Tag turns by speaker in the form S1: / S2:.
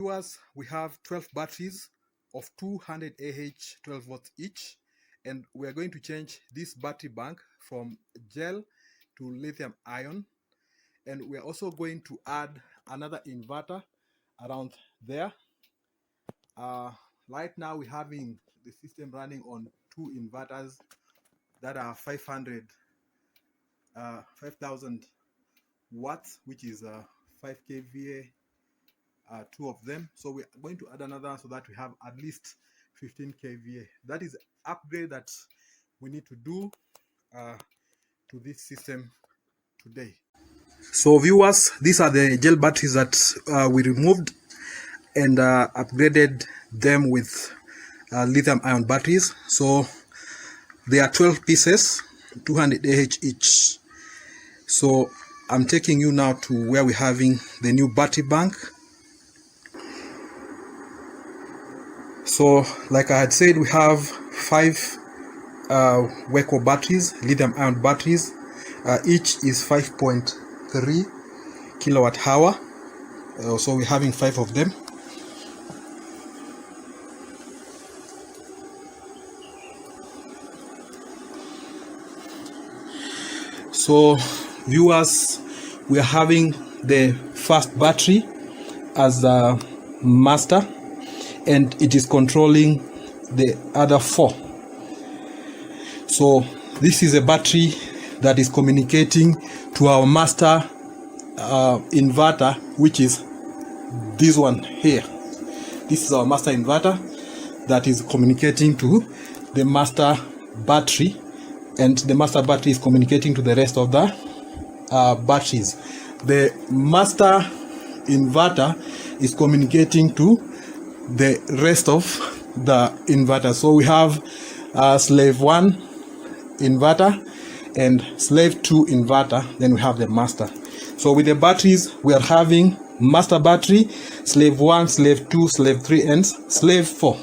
S1: Viewers, we have 12 batteries of 200 Ah 12 volts each, and we are going to change this battery bank from gel to lithium ion, and we are also going to add another inverter around there. Right now we're having the system running on two inverters that are 5,000 watts, which is 5 kVA, two of them. So we're going to add another so that we have at least 15 kVA. That is upgrade that we need to do to this system today. So viewers, these are the gel batteries that we removed and upgraded them with lithium ion batteries. So there are 12 pieces, 200 Ah each. So I'm taking you now to where we're having the new battery bank. So like I had said, we have 5 Weco batteries, lithium ion batteries. Each is 5.3 kilowatt hour. So we're having 5 of them. So viewers, we are having the first battery as the master, and it is controlling the other 4. So this is a battery that is communicating to our master inverter, which is this one here. This is our master inverter that is communicating to the master battery, and the master battery is communicating to the rest of the batteries. The master inverter is communicating to the rest of the inverter. So we have slave 1 inverter and slave 2 inverter, then we have the master. So with the batteries, we are having master battery, slave 1, slave 2, slave 3, and slave 4.